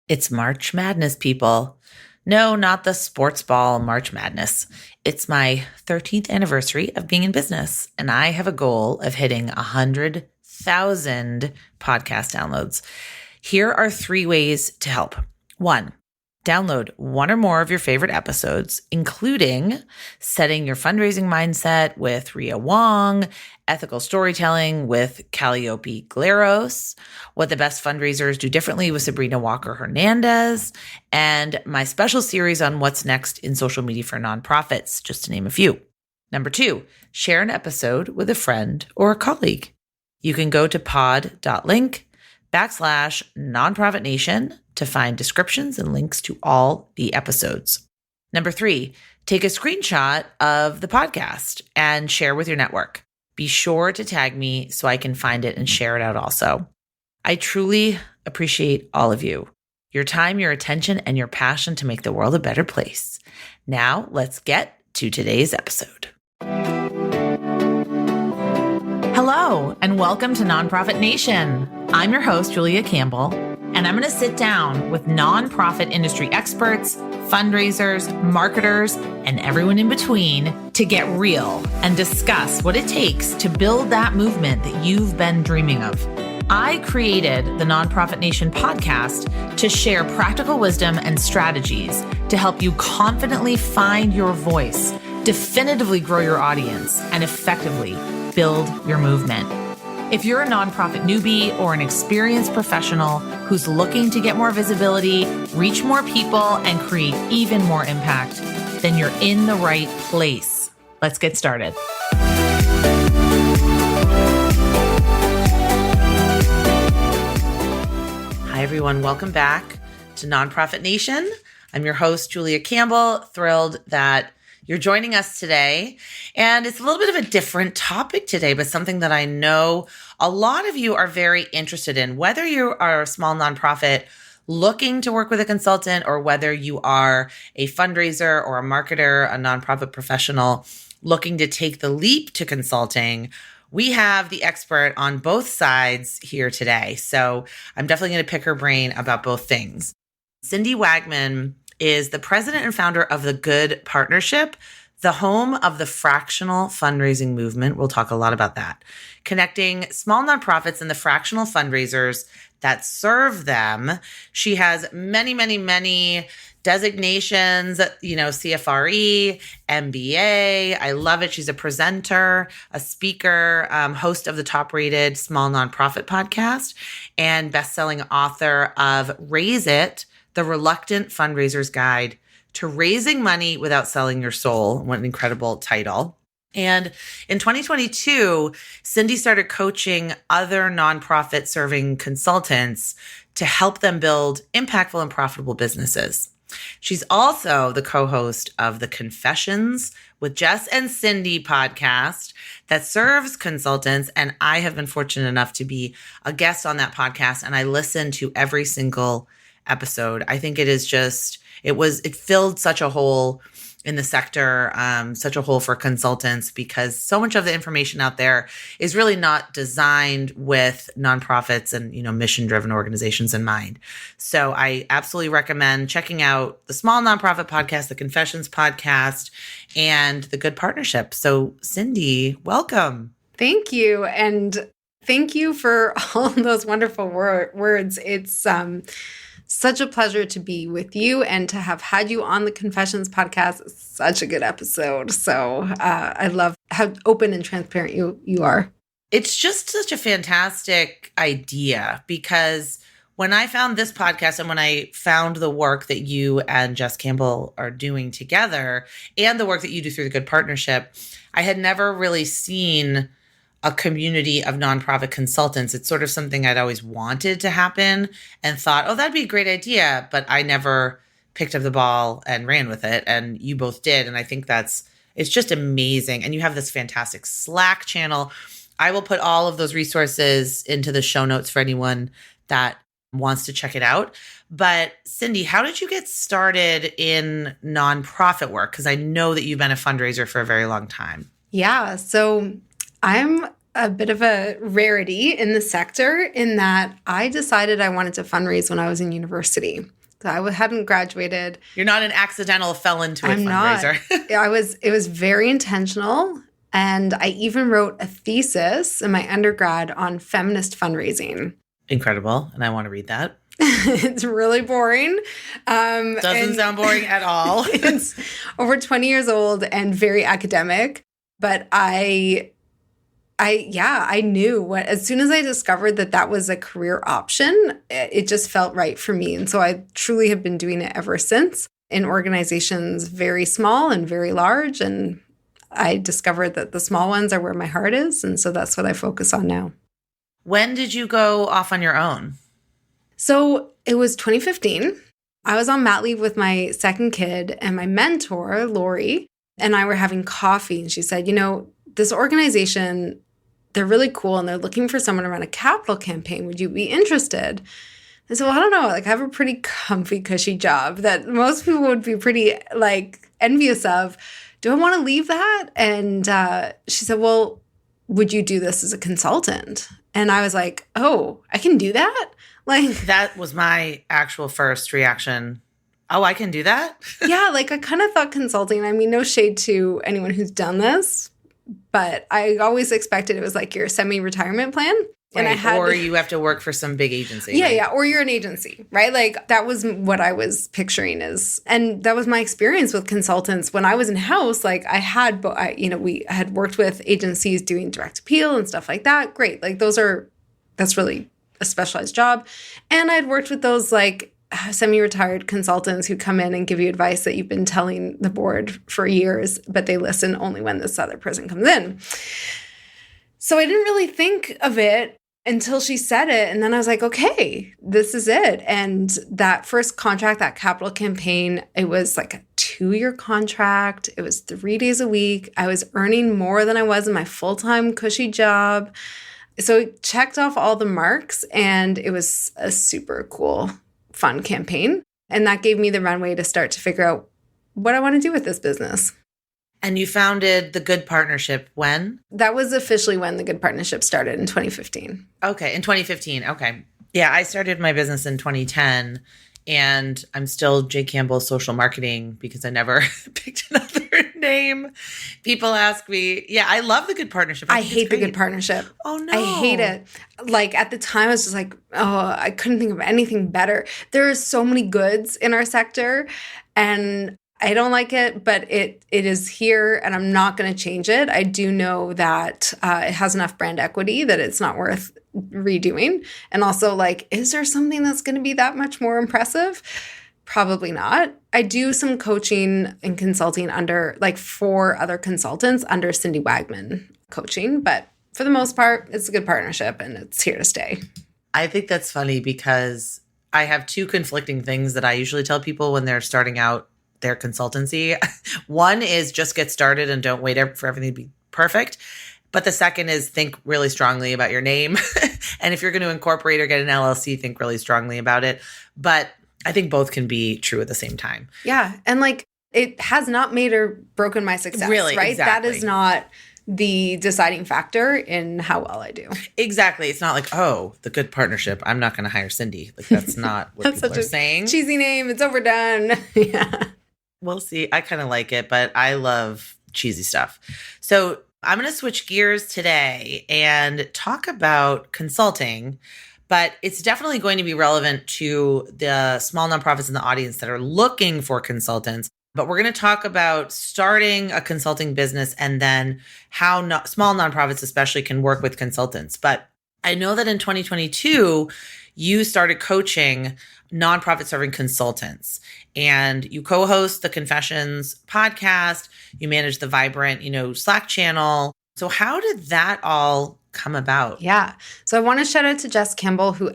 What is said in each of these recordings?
It's March Madness, people. No, not the sports ball March Madness. It's my 13th anniversary of being in business, and I have a goal of hitting 100,000 podcast downloads. Here are 3 ways to help. 1, download 1 or more of your favorite episodes, including setting your fundraising mindset with Ria Wong, ethical storytelling with Calliope Glaros, what the best fundraisers do differently with Sabrina Walker Hernandez, and my special series on what's next in social media for nonprofits, just to name a few. Number 2, share an episode with a friend or a colleague. You can go to pod.link/nonprofit nation to find descriptions and links to all the episodes. Number 3, take a screenshot of the podcast and share with your network. Be sure to tag me so I can find it and share it out also. I truly appreciate all of you, your time, your attention, and your passion to make the world a better place. Now let's get to today's episode. Hello, and welcome to Nonprofit Nation. I'm your host, Julia Campbell, and I'm going to sit down with nonprofit industry experts, fundraisers, marketers, and everyone in between to get real and discuss what it takes to build that movement that you've been dreaming of. I created the Nonprofit Nation podcast to share practical wisdom and strategies to help you confidently find your voice, definitively grow your audience, and effectively build your movement. If you're a nonprofit newbie or an experienced professional who's looking to get more visibility, reach more people, and create even more impact, then you're in the right place. Let's get started. Hi, everyone. Welcome back to Nonprofit Nation. I'm your host, Julia Campbell. Thrilled that you're joining us today. And it's a little bit of a different topic today, but something that I know a lot of you are very interested in, whether you are a small nonprofit looking to work with a consultant, or whether you are a fundraiser or a marketer, a nonprofit professional looking to take the leap to consulting. We have the expert on both sides here today. So I'm definitely going to pick her brain about both things. Cindy Wagman is the president and founder of The Good Partnership, the home of the fractional fundraising movement. We'll talk a lot about that. Connecting small nonprofits and the fractional fundraisers that serve them. She has many designations, CFRE, MBA. I love it. She's a presenter, a speaker, host of the top-rated small nonprofit podcast, and best-selling author of Raise It, The Reluctant Fundraiser's Guide to Raising Money Without Selling Your Soul. What an incredible title. And in 2022, Cindy started coaching other nonprofit serving consultants to help them build impactful and profitable businesses. She's also the co-host of the Confessions with Jess and Cindy podcast that serves consultants. And I have been fortunate enough to be a guest on that podcast, and I listen to every single episode. I think it filled such a hole in the sector, such a hole for consultants, because so much of the information out there is really not designed with nonprofits and, mission-driven organizations in mind. So I absolutely recommend checking out the Small Nonprofit Podcast, the Confessions Podcast, and The Good Partnership. So Cindy, welcome. Thank you. And thank you for all of those wonderful words. It's such a pleasure to be with you and to have had you on the Confessions podcast. It's such a good episode. So I love how open and transparent you are. It's just such a fantastic idea, because when I found this podcast and when I found the work that you and Jess Campbell are doing together and the work that you do through the Good Partnership, I had never really seen a community of nonprofit consultants. It's sort of something I'd always wanted to happen and thought, oh, that'd be a great idea. But I never picked up the ball and ran with it. And you both did. And I think it's just amazing. And you have this fantastic Slack channel. I will put all of those resources into the show notes for anyone that wants to check it out. But Cindy, how did you get started in nonprofit work? Because I know that you've been a fundraiser for a very long time. Yeah. So I'm a bit of a rarity in the sector in that I decided I wanted to fundraise when I was in university. So I hadn't graduated. You're not an accidental felon to a I'm fundraiser. not. It was very intentional. And I even wrote a thesis in my undergrad on feminist fundraising. Incredible. And I want to read that. It's really boring. Doesn't sound boring at all. It's over 20 years old and very academic. But I knew as soon as I discovered that was a career option, it just felt right for me. And so I truly have been doing it ever since in organizations very small and very large. And I discovered that the small ones are where my heart is. And so that's what I focus on now. When did you go off on your own? So it was 2015. I was on mat leave with my second kid, and my mentor, Lori, and I were having coffee. And she said, this organization, they're really cool and they're looking for someone to run a capital campaign. Would you be interested? I said, well, I don't know. I have a pretty comfy, cushy job that most people would be pretty envious of. Do I want to leave that? And she said, well, would you do this as a consultant? And I was like, oh, I can do that? That was my actual first reaction. Oh, I can do that? Yeah, I kind of thought consulting, no shade to anyone who's done this, but I always expected it was your semi-retirement plan. Right. And or you have to work for some big agency. Yeah, right? yeah. Or you're an agency, right? That was what I was picturing and that was my experience with consultants. When I was in house, we had worked with agencies doing direct appeal and stuff like that. Great. That's really a specialized job. And I'd worked with those semi-retired consultants who come in and give you advice that you've been telling the board for years, but they listen only when this other person comes in. So I didn't really think of it until she said it. And then I was like, okay, this is it. And that first contract, that capital campaign, it was a 2-year contract. It was 3 days a week. I was earning more than I was in my full-time cushy job. So it checked off all the marks, and it was a super cool, fun campaign. And that gave me the runway to start to figure out what I want to do with this business. And you founded The Good Partnership when? That was officially when The Good Partnership started in 2015. Okay, in 2015. Okay. Yeah, I started my business in 2010, and I'm still J. Campbell Social Marketing because I never picked another name. People ask me, yeah, I love The Good Partnership. I hate The Good Partnership. Oh, no. I hate it. At the time, I was just I couldn't think of anything better. There are so many goods in our sector, and I don't like it, but it is here, and I'm not going to change it. I do know that it has enough brand equity that it's not worth redoing. And also, is there something that's going to be that much more impressive? Probably not. I do some coaching and consulting under, for other consultants under Cindy Wagman coaching. But for the most part, it's a good partnership, and it's here to stay. I think that's funny because I have two conflicting things that I usually tell people when they're starting out their consultancy. One is just get started and don't wait for everything to be perfect. But the second is think really strongly about your name. And if you're going to incorporate or get an LLC, think really strongly about it. But I think both can be true at the same time. Yeah. And it has not made or broken my success. Really, right? Exactly. That is not the deciding factor in how well I do. Exactly. It's not The Good Partnership, I'm not going to hire Cindy. That's not what That's people are saying. Cheesy name. It's overdone. Yeah. We'll see. I kind of like it, but I love cheesy stuff. So I'm going to switch gears today and talk about consulting, but it's definitely going to be relevant to the small nonprofits in the audience that are looking for consultants. But we're going to talk about starting a consulting business and then how small nonprofits especially can work with consultants. But I know that in 2022, you started coaching nonprofit serving consultants, and you co-host the Confessions podcast. You manage the Vibrant, Slack channel. So how did that all come about? Yeah. So I want to shout out to Julia Campbell, who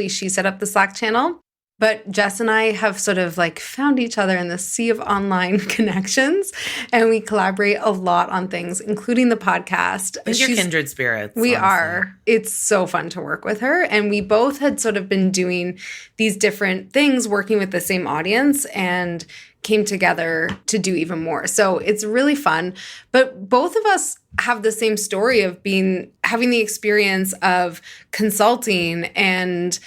she set up the Slack channel. But Jess and I have sort of found each other in the sea of online connections, and we collaborate a lot on things, including the podcast. You're kindred spirits. We honestly. are. It's so fun to work with her. And we both had sort of been doing these different things, working with the same audience, and came together to do even more. So it's really fun. But both of us have the same story of having the experience of consulting and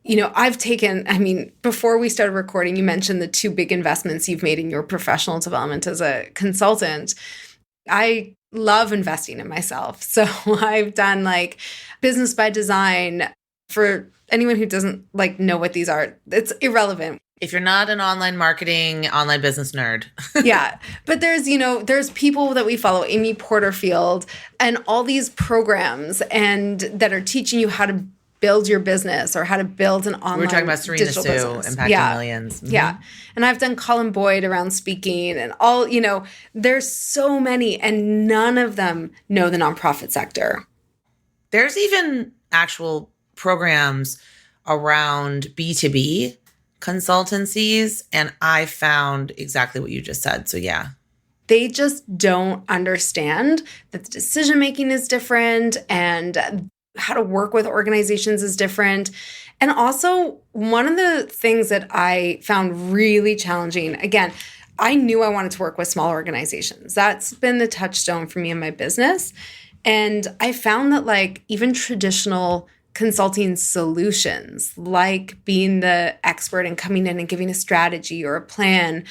I've taken, before we started recording, you mentioned the two big investments you've made in your professional development as a consultant. I love investing in myself. So I've done like business by design. For anyone who doesn't know what these are, it's irrelevant. If you're not an online marketing, online business nerd. Yeah. But there's people that we follow, Amy Porterfield, and all these programs and that are teaching you how to build your business or how to build an online. We were talking about Serena Sue impacting millions. Mm-hmm. Yeah. And I've done Colin Boyd around speaking and all, there's so many, and none of them know the nonprofit sector. There's even actual programs around B2B consultancies, and I found exactly what you just said. So yeah. They just don't understand that the decision-making is different and how to work with organizations is different. And also, one of the things that I found really challenging, again, I knew I wanted to work with small organizations. That's been the touchstone for me in my business. And I found that even traditional consulting solutions, like being the expert and coming in and giving a strategy or a plan,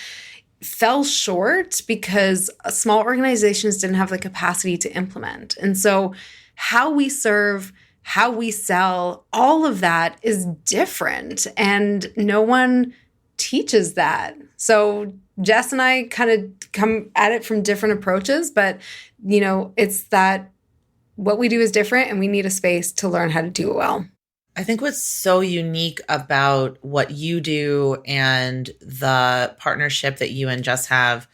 fell short because small organizations didn't have the capacity to implement. And so how we serve, how we sell, all of that is different, and no one teaches that. So Jess and I kind of come at it from different approaches, but it's that what we do is different and we need a space to learn how to do it well. I think what's so unique about what you do and the partnership that you and Jess have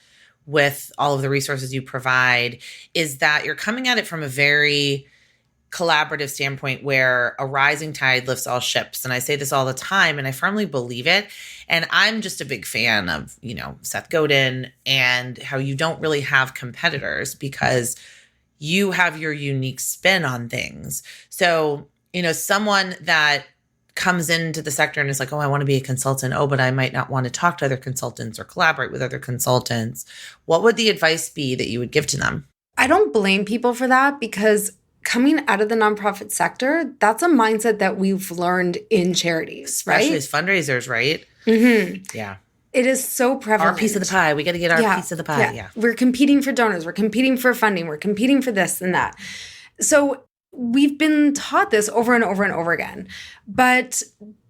with all of the resources you provide is that you're coming at it from a very collaborative standpoint where a rising tide lifts all ships. And I say this all the time, and I firmly believe it. And I'm just a big fan of, Seth Godin and how you don't really have competitors because you have your unique spin on things. So, someone that comes into the sector and is like, oh, I want to be a consultant. Oh, but I might not want to talk to other consultants or collaborate with other consultants. What would the advice be that you would give to them? I don't blame people for that, because coming out of the nonprofit sector, that's a mindset that we've learned in charities, right? Especially as fundraisers, right? Mm-hmm. Yeah. It is so prevalent. Our piece of the pie. We got to get our piece of the pie. Yeah. We're competing for donors. We're competing for funding. We're competing for this and that. So we've been taught this over and over and over again. But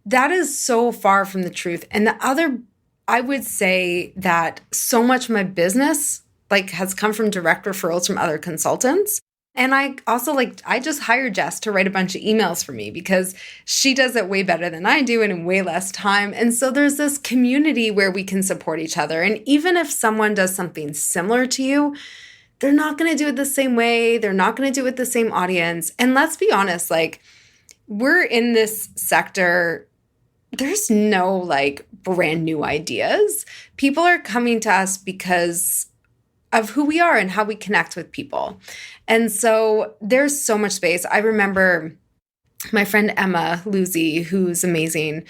that is so far from the truth. And the other, I would say that so much of my business has come from direct referrals from other consultants. And I also I just hired Jess to write a bunch of emails for me because she does it way better than I do and in way less time. And so there's this community where we can support each other. And even if someone does something similar to you, they're not going to do it the same way. They're not going to do it with the same audience. And let's be honest, we're in this sector. There's no brand new ideas. People are coming to us because of who we are and how we connect with people. And so there's so much space. I remember my friend Emma Luzzi, who's amazing.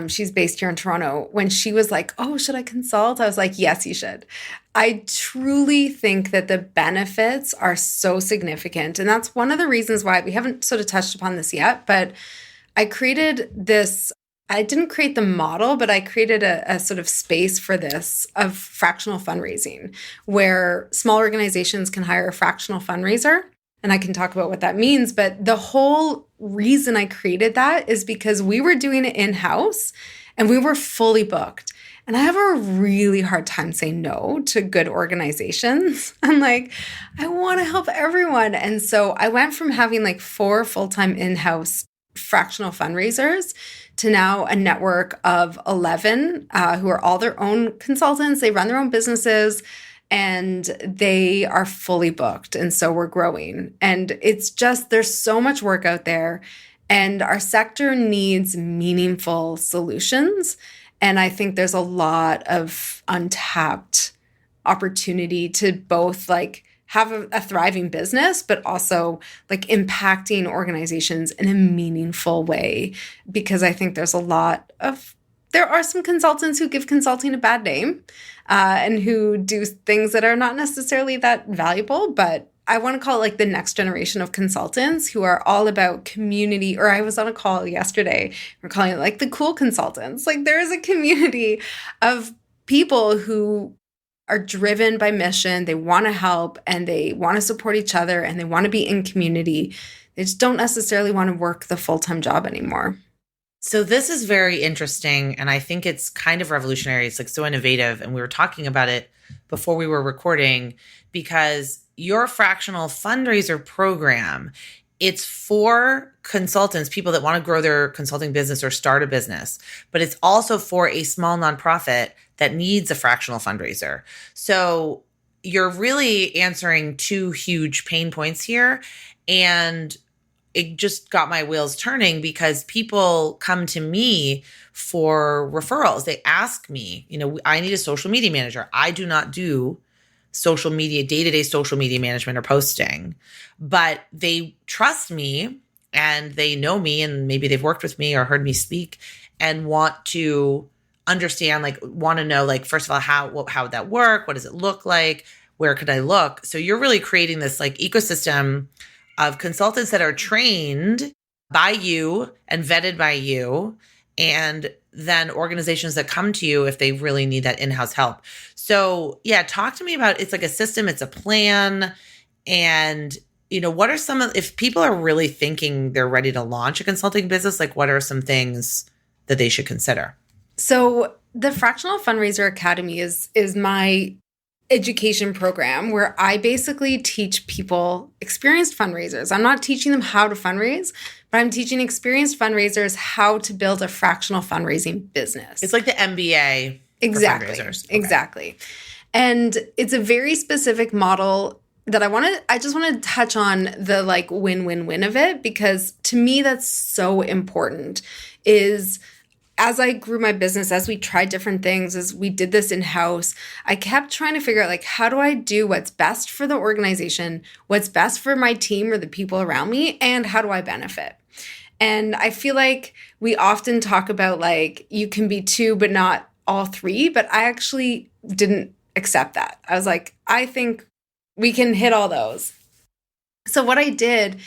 She's based here in Toronto. When she was like, oh, should I consult? I was like, yes, you should. I truly think that the benefits are so significant. And that's one of the reasons why we haven't sort of touched upon this yet, but I created this. I didn't create the model, but I created a sort of space for this of fractional fundraising, where small organizations can hire a fractional fundraiser. And I can talk about what that means. But the whole reason I created that is because we were doing it in-house and we were fully booked. And I have a really hard time saying no to good organizations. I'm like, I want to help everyone. And so I went from having 4 full-time in-house fractional fundraisers to now a network of 11 who are all their own consultants. They run their own businesses and they are fully booked. And so we're growing. And it's just, there's so much work out there and our sector needs meaningful solutions. And I think there's a lot of untapped opportunity to both have a thriving business, but also impacting organizations in a meaningful way. Because I think there are some consultants who give consulting a bad name and who do things that are not necessarily that valuable. But I want to call it like the next generation of consultants who are all about community. Or I was on a call yesterday, we're calling it like the cool consultants. Like there is a community of people who are driven by mission. They want to help and they want to support each other and they want to be in community. They just don't necessarily want to work the full-time job anymore. So this is very interesting. And I think it's kind of revolutionary. It's like so innovative. And we were talking about it before we were recording because your fractional fundraiser program, it's for consultants, people that want to grow their consulting business or start a business, but it's also for a small nonprofit that needs a fractional fundraiser. So you're really answering two huge pain points here. And it just got my wheels turning because people come to me for referrals. They ask me, I need a social media manager. I do not do social media, day-to-day social media management or posting, but they trust me and they know me and maybe they've worked with me or heard me speak and want to understand, want to know, first of all, how would that work? What does it look like? Where could I look? So you're really creating this ecosystem of consultants that are trained by you and vetted by you, and then organizations that come to you if they really need that in-house help. So yeah, talk to me about, it's like a system, it's a plan. And, what are if people are really thinking they're ready to launch a consulting business, what are some things that they should consider? So the Fractional Fundraiser Academy is my education program where I basically teach people, experienced fundraisers. I'm not teaching them how to fundraise, but I'm teaching experienced fundraisers how to build a fractional fundraising business. It's like the MBA exactly, for fundraisers. Okay. Exactly. And it's a very specific model that I just want to touch on the win-win-win of it, because to me that's so important. Is as I grew my business, as we tried different things, as we did this in-house, I kept trying to figure out how do I do what's best for the organization, what's best for my team or the people around me, and how do I benefit? And I feel like we often talk about you can be two, but not all three, but I actually didn't accept that. I was I think we can hit all those. So what I did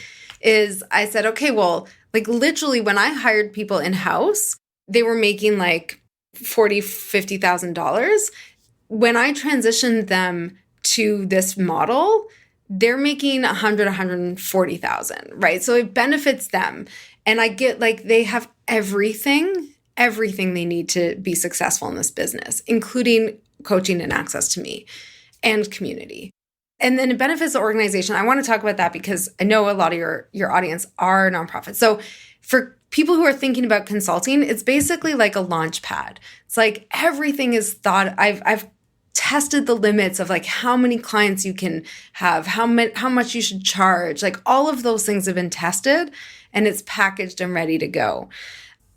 is I said, okay, well, literally when I hired people in-house, they were making $40,000, $50,000. When I transitioned them to this model, they're making $100,000, $140,000, right? So it benefits them. And I get they have everything they need to be successful in this business, including coaching and access to me and community. And then it benefits the organization. I want to talk about that because I know a lot of your audience are nonprofits. So for people who are thinking about consulting, it's basically like a launch pad. It's everything is thought. I've tested the limits of how many clients you can have, how much you should charge. All of those things have been tested and it's packaged and ready to go.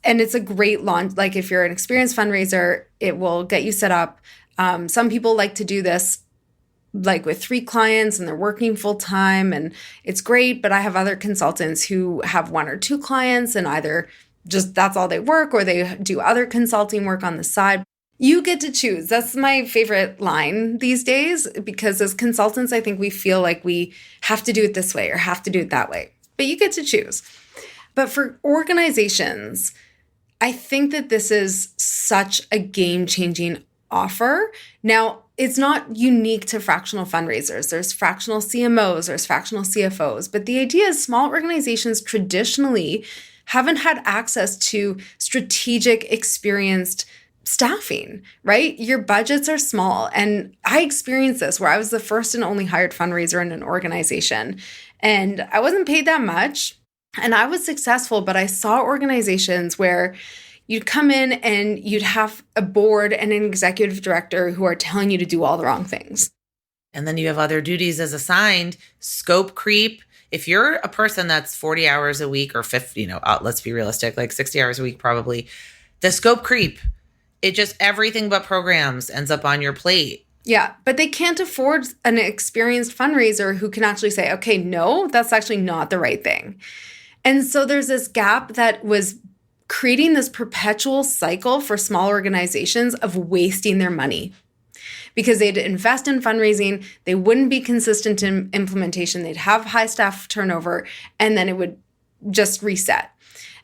And it's a great launch. If you're an experienced fundraiser, it will get you set up. Some people like to do this with 3 clients and they're working full time and it's great. But I have other consultants who have 1 or 2 clients and either just that's all they work or they do other consulting work on the side. You get to choose. That's my favorite line these days because as consultants, I think we feel we have to do it this way or have to do it that way. But you get to choose. But for organizations, I think that this is such a game-changing offer. Now, it's not unique to fractional fundraisers. There's fractional CMOs, there's fractional CFOs. But the idea is small organizations traditionally haven't had access to strategic, experienced staffing, right? Your budgets are small. And I experienced this where I was the first and only hired fundraiser in an organization. And I wasn't paid that much. And I was successful, but I saw organizations where you'd come in and you'd have a board and an executive director who are telling you to do all the wrong things. And then you have other duties as assigned, scope creep. If you're a person that's 40 hours a week or 50, let's be realistic, 60 hours a week, probably the scope creep, it just everything but programs ends up on your plate. Yeah, but they can't afford an experienced fundraiser who can actually say, okay, no, that's actually not the right thing. And so there's this gap that was creating this perpetual cycle for small organizations of wasting their money. because they'd invest in fundraising. They wouldn't be consistent in implementation. They'd have high staff turnover, and then it would just reset.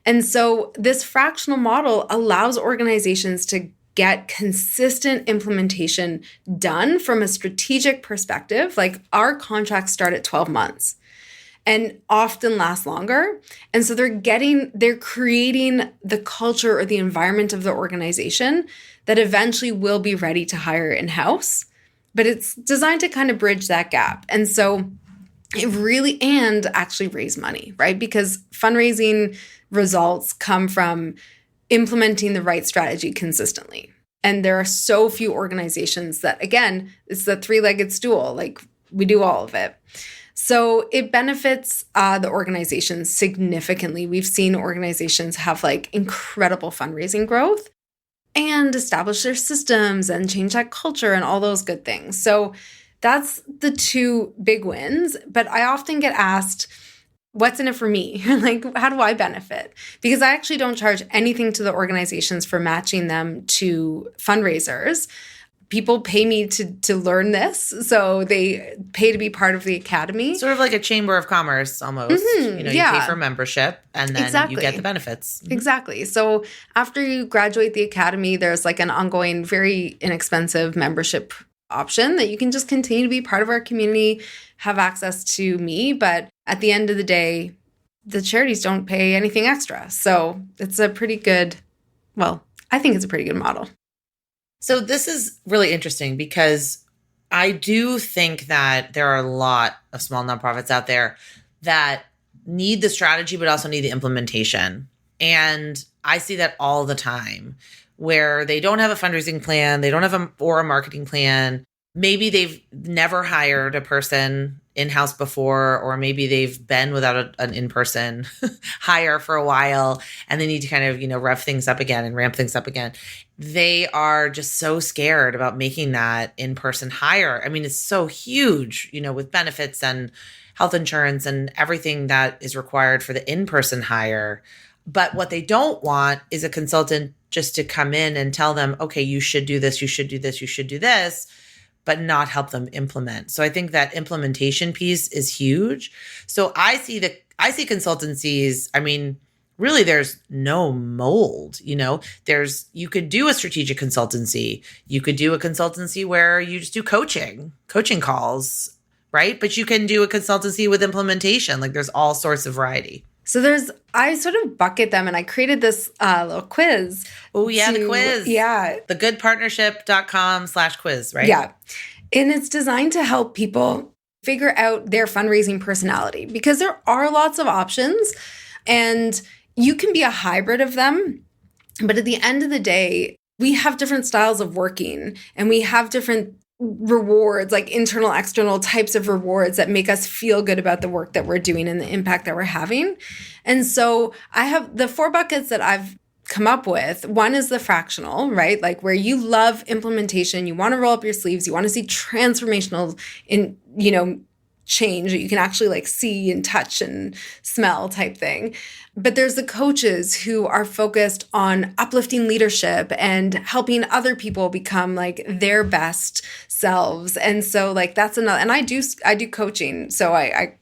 And so this fractional model allows organizations to get consistent implementation done from a strategic perspective. Like our contracts start at 12 months and often last longer. And so they're creating the culture or the environment of the organization that eventually will be ready to hire in-house. But it's designed to kind of bridge that gap. And so it really, and actually raise money, right? Because fundraising results come from implementing the right strategy consistently. And there are so few organizations that, again, it's the three-legged stool. Like we do all of it. So it benefits the organizations significantly. We've seen organizations have like incredible fundraising growth and establish their systems and change that culture and all those good things. So that's the two big wins. But I often get asked, what's in it for me? Like, how do I benefit? Because I actually don't charge anything to the organizations for matching them to fundraisers. People pay me to learn this. So they pay to be part of the academy. Sort of like a chamber of commerce almost. You pay for membership and then you get the benefits. Exactly. So after you graduate the academy, there's like an ongoing, very inexpensive membership option that you can just continue to be part of our community, have access to me. But at the end of the day, the charities don't pay anything extra. So it's a pretty good, I think it's a pretty good model. So this is really interesting because I do think that there are a lot of small nonprofits out there that need the strategy, but also need the implementation. And I see that all the time where they don't have a fundraising plan, they don't have a marketing plan. Maybe they've never hired a person in-house before, or maybe they've been without an in-person hire for a while and they need to kind of, rev things up again and ramp things up again. They are just so scared about making that in-person hire. I mean, it's so huge, with benefits and health insurance and everything that is required for the in-person hire. But what they don't want is a consultant just to come in and tell them, okay, you should do this, you should do this, you should do this, but not help them implement. So I think that implementation piece is huge. So I see consultancies, I mean, really there's no mold, you could do a strategic consultancy. You could do a consultancy where you just do coaching calls, right? But you can do a consultancy with implementation. Like there's all sorts of variety. So I sort of bucket them, and I created this little quiz. Oh, yeah, the quiz. Yeah. thegoodpartnership.com/quiz, right? Yeah. And it's designed to help people figure out their fundraising personality because there are lots of options and you can be a hybrid of them. But at the end of the day, we have different styles of working and we have different rewards, like internal, external types of rewards that make us feel good about the work that we're doing and the impact that we're having. And so I have the 4 buckets that I've come up with. One is the fractional, right? Like where you love implementation, you want to roll up your sleeves, you want to see transformational change that you can actually like see and touch and smell type thing. But there's the coaches who are focused on uplifting leadership and helping other people become like their best selves. And so like that's another, and I do coaching. So I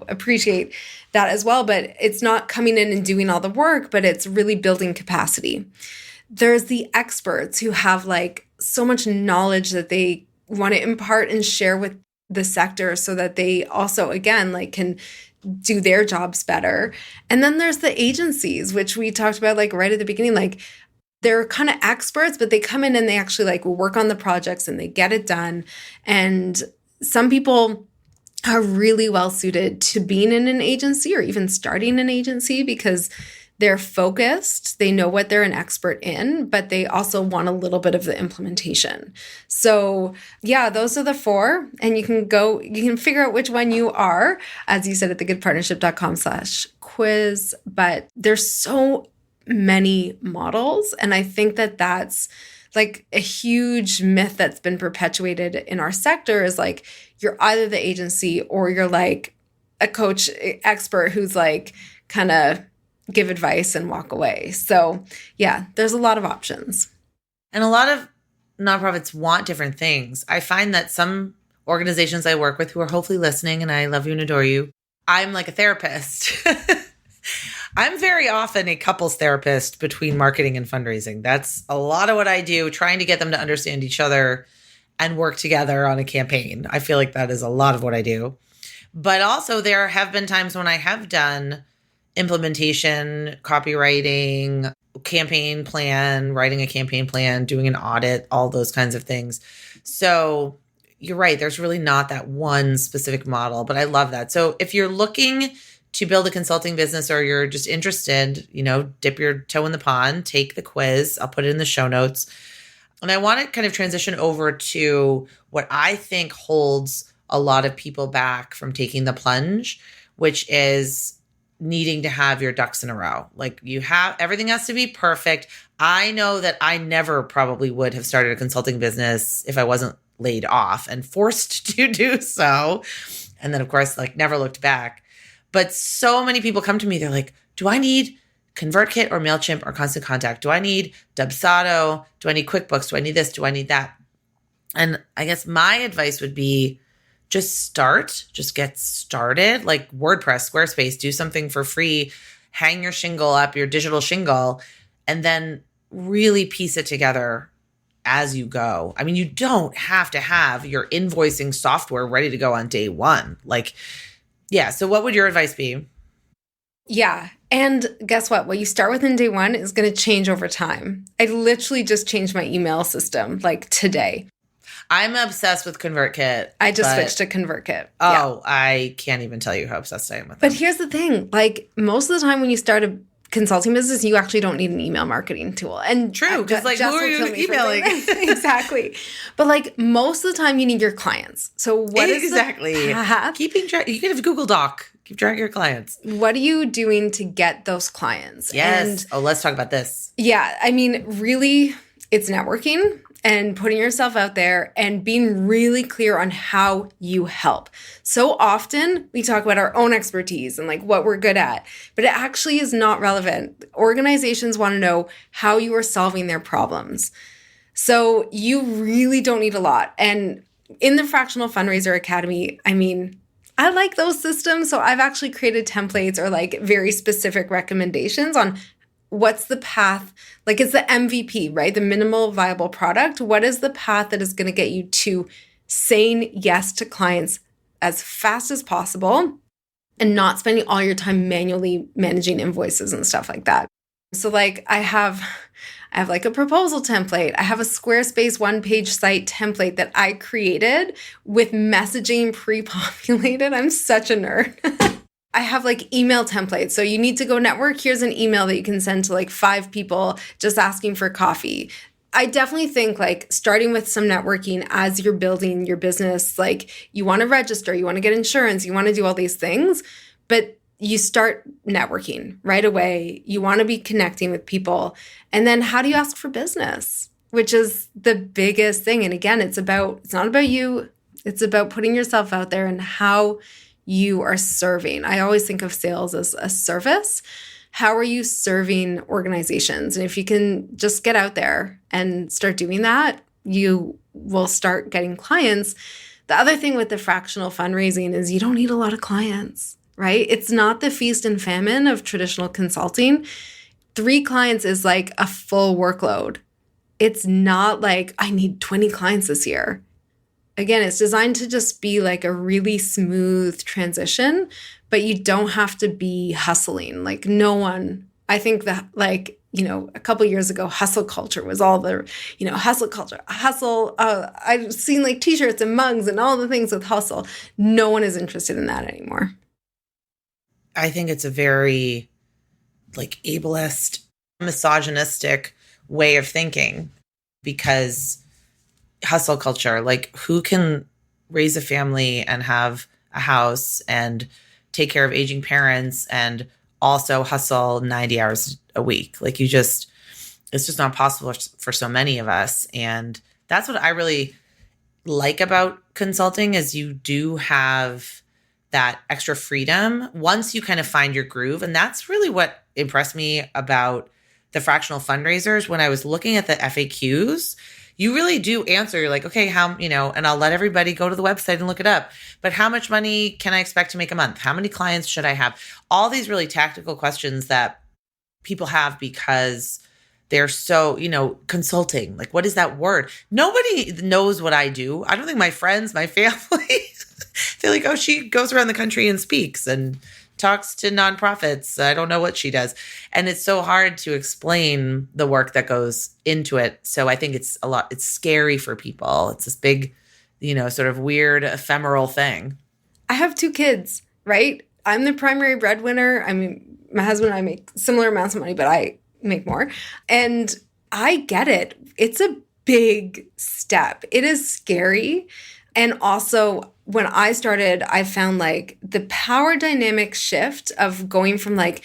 appreciate that as well, but it's not coming in and doing all the work, but it's really building capacity. There's the experts who have like so much knowledge that they want to impart and share with the sector so that they also, again, like can do their jobs better. And then there's the agencies, which we talked about like right at the beginning, like they're kind of experts, but they come in and they actually like will work on the projects and they get it done. And some people are really well suited to being in an agency or even starting an agency because they're focused, they know what they're an expert in, but they also want a little bit of the implementation. So yeah, those are the 4. And you can figure out which one you are, as you said, at thegoodpartnership.com/quiz. But there's so many models. And I think that that's like a huge myth that's been perpetuated in our sector is like, you're either the agency or you're like a coach expert who's like kind of give advice and walk away. So yeah, there's a lot of options. And a lot of nonprofits want different things. I find that some organizations I work with who are hopefully listening, and I love you and adore you, I'm like a therapist. I'm very often a couples therapist between marketing and fundraising. That's a lot of what I do, trying to get them to understand each other and work together on a campaign. I feel like that is a lot of what I do. But also there have been times when I have done implementation, copywriting, campaign plan, writing a campaign plan, doing an audit, all those kinds of things. So you're right. There's really not that one specific model, but I love that. So if you're looking to build a consulting business or you're just interested, dip your toe in the pond, take the quiz. I'll put it in the show notes. And I want to kind of transition over to what I think holds a lot of people back from taking the plunge, which is needing to have your ducks in a row. Like everything has to be perfect. I know that I never probably would have started a consulting business if I wasn't laid off and forced to do so. And then of course, never looked back. But so many people come to me, they're like, do I need ConvertKit or MailChimp or Constant Contact? Do I need Dubsado? Do I need QuickBooks? Do I need this? Do I need that? And I guess my advice would be just get started. Like WordPress, Squarespace, do something for free, hang your shingle up, your digital shingle, and then really piece it together as you go. I mean, you don't have to have your invoicing software ready to go on day one. So what would your advice be? Yeah. And guess what? What you start with in day one is going to change over time. I literally just changed my email system today. I'm obsessed with ConvertKit. I just switched to ConvertKit. Oh, yeah. I can't even tell you how obsessed I am with it. But here's the thing. Most of the time when you start a consulting business, you actually don't need an email marketing tool. And true, because who are you emailing? Exactly. But most of the time you need your clients. So what is the path? Keeping track, you can have Google Doc. Keep track of your clients. What are you doing to get those clients? Yes. Let's talk about this. Yeah. I mean, really, it's networking and putting yourself out there and being really clear on how you help. So often we talk about our own expertise and what we're good at, but it actually is not relevant. Organizations want to know how you are solving their problems. So you really don't need a lot. And in the Fractional Fundraiser Academy, I like those systems. So I've actually created templates or very specific recommendations on what's the path, it's the MVP, right? The minimal viable product. What is the path that is going to get you to saying yes to clients as fast as possible and not spending all your time manually managing invoices and stuff like that? So I have a proposal template. I have a Squarespace one-page site template that I created with messaging pre-populated. I'm such a nerd. I have email templates. So you need to go network. Here's an email that you can send to 5 people just asking for coffee. I definitely think starting with some networking as you're building your business, you want to register, you want to get insurance, you want to do all these things, but you start networking right away. You want to be connecting with people. And then how do you ask for business, which is the biggest thing. And again, it's not about you. It's about putting yourself out there and how you are serving. I always think of sales as a service. How are you serving organizations? And if you can just get out there and start doing that, you will start getting clients. The other thing with the fractional fundraising is you don't need a lot of clients, right? It's not the feast and famine of traditional consulting. 3 clients is a full workload. It's not I need 20 clients this year. Again, it's designed to just be a really smooth transition, but you don't have to be hustling. No one, I think that a couple of years ago, hustle culture was all the, hustle culture, hustle. I've seen t-shirts and mugs and all the things with hustle. No one is interested in that anymore. I think it's a very ableist, misogynistic way of thinking because hustle culture, who can raise a family and have a house and take care of aging parents and also hustle 90 hours a week? It's just not possible for so many of us. And that's what I really like about consulting is you do have that extra freedom once you kind of find your groove. And that's really what impressed me about the fractional fundraisers. When I was looking at the FAQs, you really do answer. You're like, okay, and I'll let everybody go to the website and look it up. But how much money can I expect to make a month? How many clients should I have? All these really tactical questions that people have because they're so, consulting. Like, what is that word? Nobody knows what I do. I don't think my friends, my family, they're like, oh, she goes around the country and speaks and talks to nonprofits. I don't know what she does. And it's so hard to explain the work that goes into it. So I think it's scary for people. It's this big, sort of weird ephemeral thing. I have 2 kids, right? I'm the primary breadwinner. I mean, my husband and I make similar amounts of money, but I make more. And I get it. It's a big step. It is scary. And also, when I started, I found like the power dynamic shift of going from like,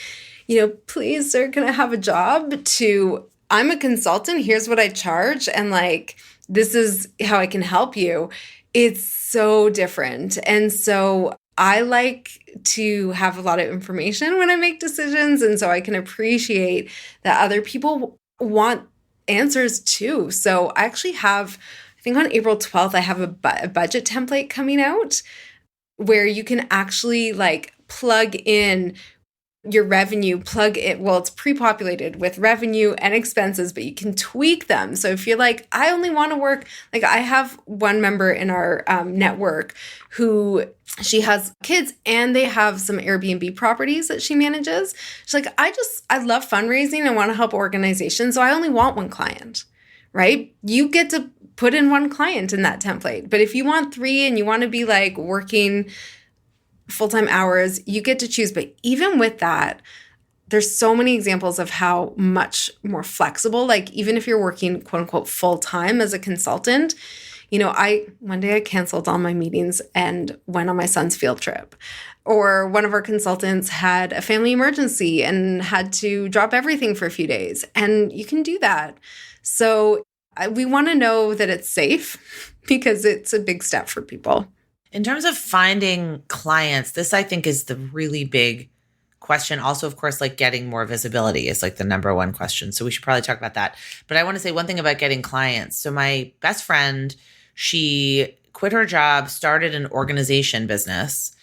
please, sir, can I have a job, to I'm a consultant, here's what I charge, and like, this is how I can help you. It's so different. And so I like to have a lot of information when I make decisions. And so I can appreciate that other people want answers too. So I actually have, I think on April 12th, I have a budget template coming out where you can actually like plug in your revenue, it's pre-populated with revenue and expenses, but you can tweak them. So if you're like, I only want to work, like I have one member in our network who she has kids and they have some Airbnb properties that she manages. She's like, I love fundraising. I want to help organizations. So I only want one client, right? You get to put in one client in that template. But if you want 3 and you want to be like working full-time hours, you get to choose. But even with that, there's so many examples of how much more flexible, like even if you're working quote unquote full-time as a consultant, one day I canceled all my meetings and went on my son's field trip. Or one of our consultants had a family emergency and had to drop everything for a few days. And you can do that. So we want to know that it's safe because it's a big step for people. In terms of finding clients, this I think is the really big question. Also, of course, like getting more visibility is like the number one question. So we should probably talk about that. But I want to say one thing about getting clients. So my best friend, she quit her job, started an organization business,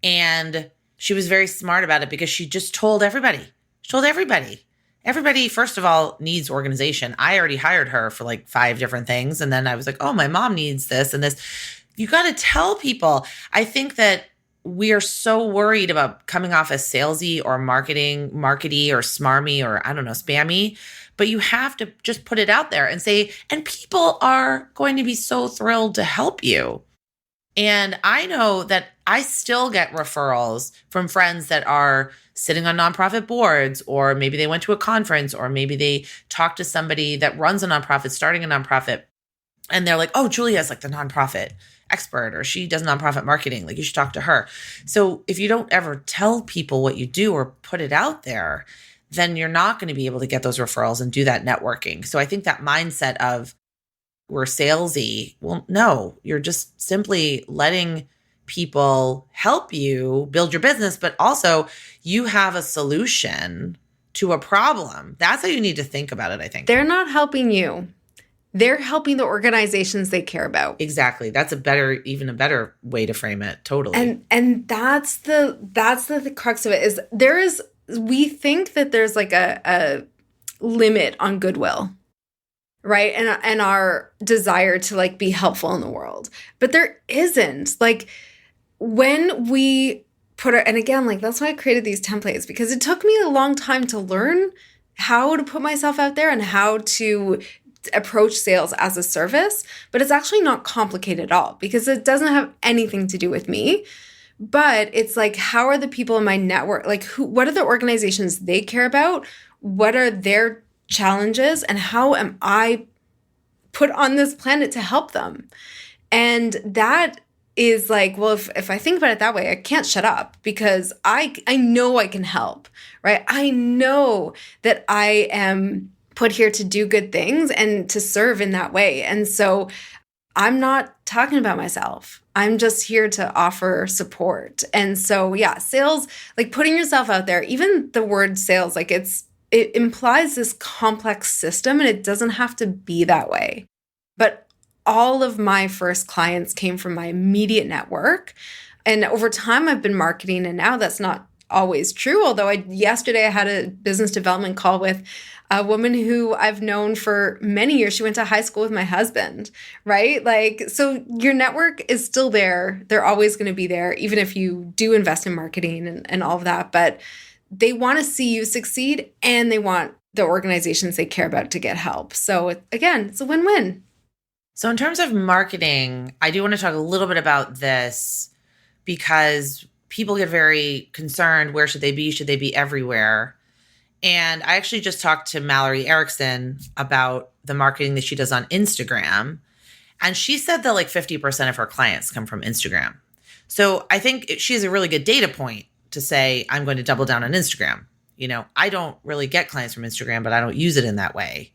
and she was very smart about it because she just told everybody. She told everybody. Everybody, first of all, needs organization. I already hired her for like 5 different things. And then I was like, oh, my mom needs this and this. You got to tell people. I think that we are so worried about coming off as salesy or markety or smarmy or I don't know, spammy, but you have to just put it out there and say, and people are going to be so thrilled to help you. And I know that I still get referrals from friends that are sitting on nonprofit boards, or maybe they went to a conference, or maybe they talked to somebody that runs a nonprofit, starting a nonprofit. And they're like, oh, Julia's like the nonprofit expert, or she does nonprofit marketing. Like, you should talk to her. So if you don't ever tell people what you do or put it out there, then you're not going to be able to get those referrals and do that networking. So I think that mindset of we're salesy, well, no, you're just simply letting people help you build your business, but also you have a solution to a problem. That's how you need to think about it, I think. They're not helping you. They're helping the organizations they care about. Exactly. That's even a better way to frame it. Totally. And that's the crux of it is we think that there's like a limit on goodwill, right? And our desire to like be helpful in the world. But there isn't. Like when we and again, like that's why I created these templates, because it took me a long time to learn how to put myself out there and how to approach sales as a service, but it's actually not complicated at all because it doesn't have anything to do with me. But it's like, how are the people in my network, like what are the organizations they care about? What are their challenges? And how am I put on this planet to help them? And that is like, well, if I think about it that way, I can't shut up because I know I can help, right? I know that I am put here to do good things and to serve in that way. And so I'm not talking about myself. I'm just here to offer support. And so, yeah, sales, like putting yourself out there, even the word sales, like it implies this complex system and it doesn't have to be that way. But all of my first clients came from my immediate network. And over time, I've been marketing, and now that's not always true. Although yesterday I had a business development call with a woman who I've known for many years. She went to high school with my husband, right? Like, so your network is still there. They're always going to be there, even if you do invest in marketing and all of that. But they want to see you succeed, and they want the organizations they care about to get help. So again, it's a win-win. So in terms of marketing, I do want to talk a little bit about this because people get very concerned. Where should they be? Should they be everywhere? And I actually just talked to Mallory Erickson about the marketing that she does on Instagram. And she said that like 50% of her clients come from Instagram. So I think she has a really good data point to say, I'm going to double down on Instagram. You know, I don't really get clients from Instagram, but I don't use it in that way.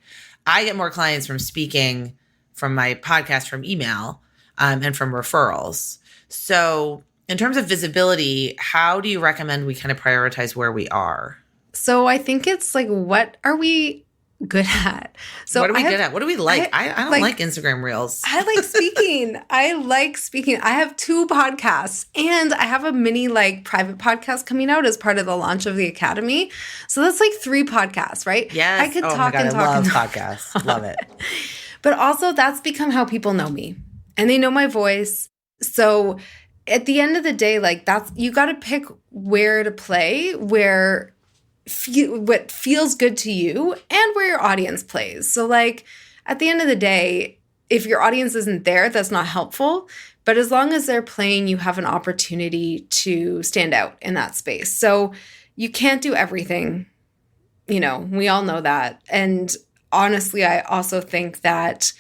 I get more clients from speaking, from my podcast, from email, and from referrals. So in terms of visibility, how do you recommend we kind of prioritize where we are? So I think it's like, what are we good at? So what are we good at? What do we like? I don't like Instagram Reels. I like speaking. I have 2 podcasts, and I have a mini like private podcast coming out as part of the launch of the Academy. So that's like 3 podcasts, right? Yes. I could talk and talk. I love podcasts. Love it. But also that's become how people know me, and they know my voice. So at the end of the day, like you got to pick where to play, what feels good to you, and where your audience plays. So like at the end of the day, if your audience isn't there, that's not helpful. But as long as they're playing, you have an opportunity to stand out in that space. So you can't do everything. You know, we all know that. And honestly, I also think that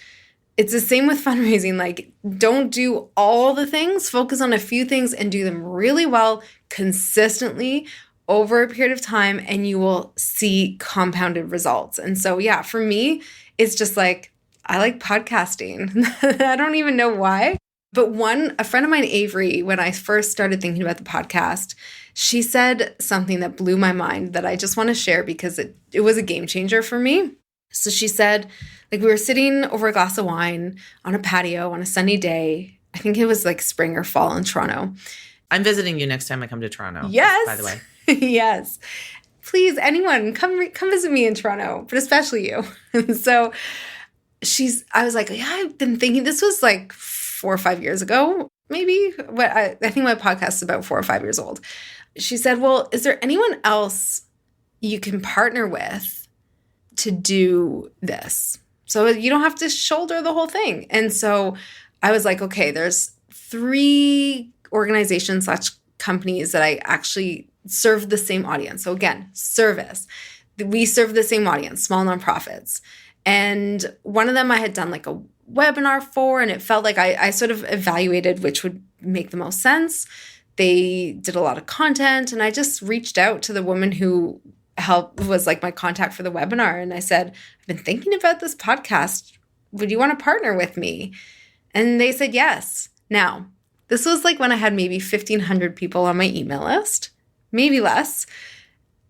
it's the same with fundraising. Like, don't do all the things, focus on a few things and do them really well, consistently over a period of time, and you will see compounded results. And so, yeah, for me, it's just like, I like podcasting. I don't even know why. But a friend of mine, Avery, when I first started thinking about the podcast, she said something that blew my mind that I just want to share because it was a game changer for me. So she said, like, we were sitting over a glass of wine on a patio on a sunny day. I think it was like spring or fall in Toronto. I'm visiting you next time I come to Toronto. Yes. By the way. Yes. Please, anyone, come visit me in Toronto, but especially you. And so I was like, yeah, I've been thinking, this was like 4 or 5 years ago, maybe. I think my podcast is about 4 or 5 years old. She said, well, is there anyone else you can partner with to do this? So you don't have to shoulder the whole thing. And so I was like, okay, there's 3 organizations / companies that I actually serve the same audience. So again, service. We serve the same audience, small nonprofits. And one of them I had done like a webinar for, and it felt like I sort of evaluated which would make the most sense. They did a lot of content, and I just reached out to the woman who was like my contact for the webinar. And I said, I've been thinking about this podcast. Would you want to partner with me? And they said yes. Now, this was like when I had maybe 1,500 people on my email list, maybe less.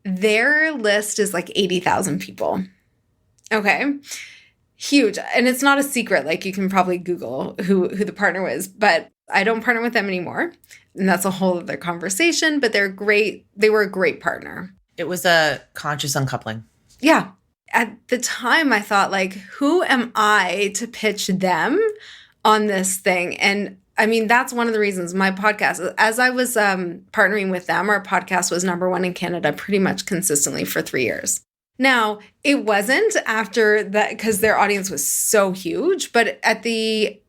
Their list is like 80,000 people. Okay. Huge. And it's not a secret. Like, you can probably Google who the partner was, but I don't partner with them anymore. And that's a whole other conversation, but they're great. They were a great partner. It was a conscious uncoupling. Yeah. At the time, I thought, like, who am I to pitch them on this thing? And I mean, that's one of the reasons my podcast, as I was partnering with them, our podcast was #1 in Canada pretty much consistently for 3 years. Now, it wasn't after that because their audience was so huge, but at the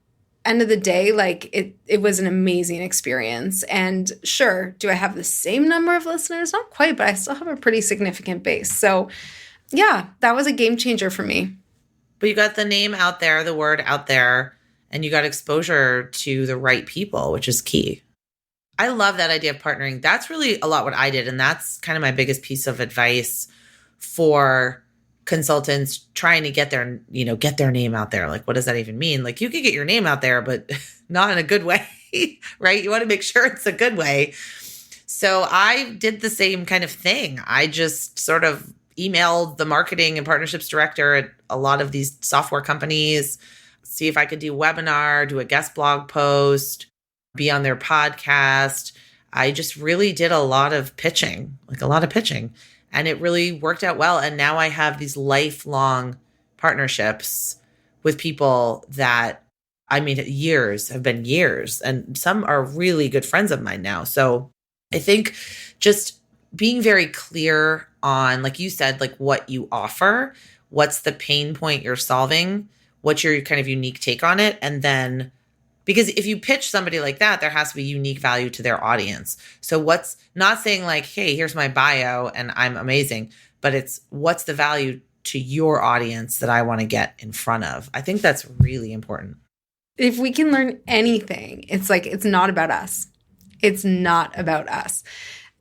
end of the day, like, it was an amazing experience. And sure, do I have the same number of listeners? Not quite, but I still have a pretty significant base. So yeah, that was a game changer for me. But you got the name out there, the word out there, and you got exposure to the right people, which is key. I love that idea of partnering. That's really a lot what I did. And that's kind of my biggest piece of advice for consultants trying to get their name out there. Like, what does that even mean? Like, you could get your name out there, but not in a good way, right? You want to make sure it's a good way. So I did the same kind of thing. I just sort of emailed the marketing and partnerships director at a lot of these software companies, see if I could do a webinar, do a guest blog post, be on their podcast. I just really did a lot of pitching. And it really worked out well. And now I have these lifelong partnerships with people that, have been years. And some are really good friends of mine now. So I think just being very clear on, like you said, like what you offer, what's the pain point you're solving, what's your kind of unique take on it. And then, because if you pitch somebody like that, there has to be unique value to their audience. So what's not saying like, hey, here's my bio and I'm amazing, but it's what's the value to your audience that I want to get in front of. I think that's really important. If we can learn anything, it's like, it's not about us. It's not about us,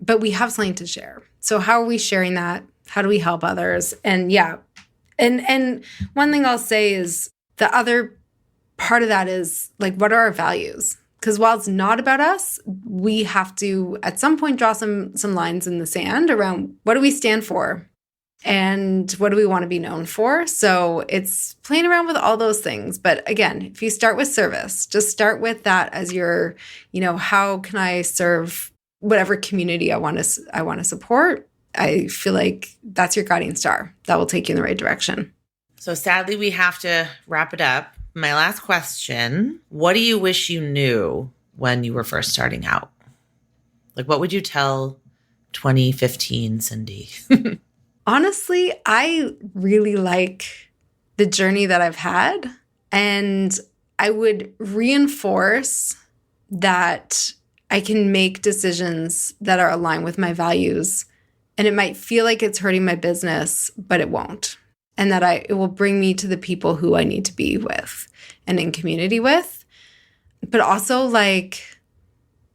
but we have something to share. So how are we sharing that? How do we help others? And yeah. And one thing I'll say is the other part of that is like, what are our values? Because while it's not about us, we have to at some point draw some lines in the sand around what do we stand for and what do we want to be known for. So it's playing around with all those things. But again, if you start with service, just start with that as your, how can I serve whatever community I want to support? I feel like that's your guiding star. That will take you in the right direction. So sadly, we have to wrap it up. My last question, what do you wish you knew when you were first starting out? Like, what would you tell 2015 Cindy? Honestly, I really like the journey that I've had. And I would reinforce that I can make decisions that are aligned with my values. And it might feel like it's hurting my business, but it won't. And that it will bring me to the people who I need to be with and in community with. But also, like,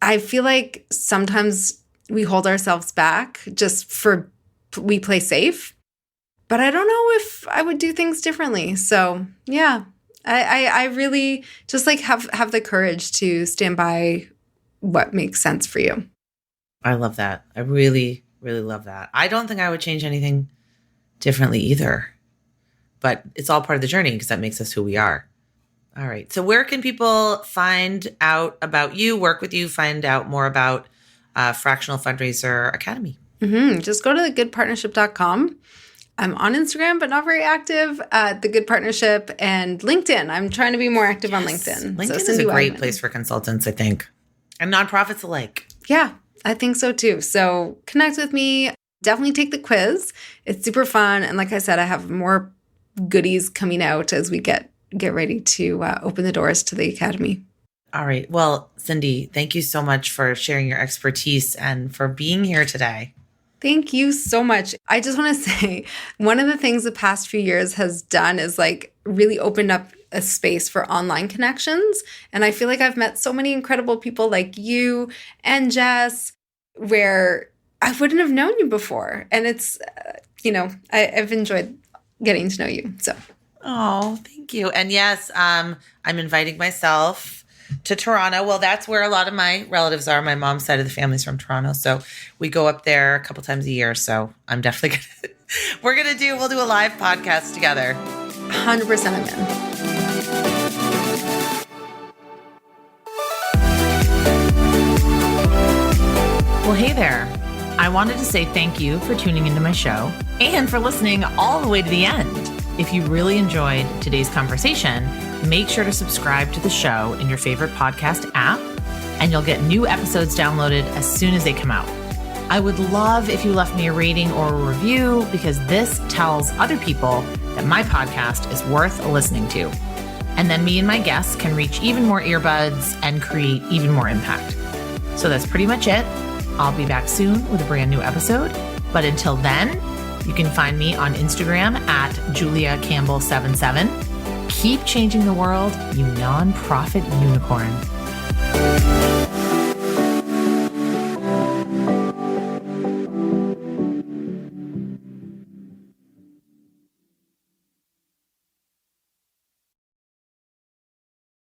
I feel like sometimes we hold ourselves back just for we play safe. But I don't know if I would do things differently. So yeah, I really just like have the courage to stand by what makes sense for you. I love that. I really, really love that. I don't think I would change anything differently either. But it's all part of the journey because that makes us who we are. All right. So where can people find out about you, work with you, find out more about Fractional Fundraiser Academy? Just go to thegoodpartnership.com. I'm on Instagram, but not very active at The Good Partnership, and LinkedIn. I'm trying to be more active on LinkedIn. LinkedIn is a great place for consultants, I think, and nonprofits alike. Yeah, I think so too. So connect with me. Definitely take the quiz. It's super fun. And like I said, I have more goodies coming out as we get ready to open the doors to the Academy. All right. Well, Cindy, thank you so much for sharing your expertise and for being here today. Thank you so much. I just want to say one of the things the past few years has done is like really opened up a space for online connections. And I feel like I've met so many incredible people like you and Jess, where I wouldn't have known you before. And it's, I've enjoyed getting to know you. So. Oh, thank you. And yes, I'm inviting myself to Toronto. Well, that's where a lot of my relatives are. My mom's side of the family's from Toronto. So we go up there a couple times a year. So I'm definitely we'll do a live podcast together. 100% I'm in. Well, hey there. I wanted to say thank you for tuning into my show and for listening all the way to the end. If you really enjoyed today's conversation, make sure to subscribe to the show in your favorite podcast app, and you'll get new episodes downloaded as soon as they come out. I would love if you left me a rating or a review, because this tells other people that my podcast is worth listening to. And then me and my guests can reach even more earbuds and create even more impact. So that's pretty much it. I'll be back soon with a brand new episode. But until then, you can find me on Instagram at Julia Campbell 77. Keep changing the world, you nonprofit unicorn.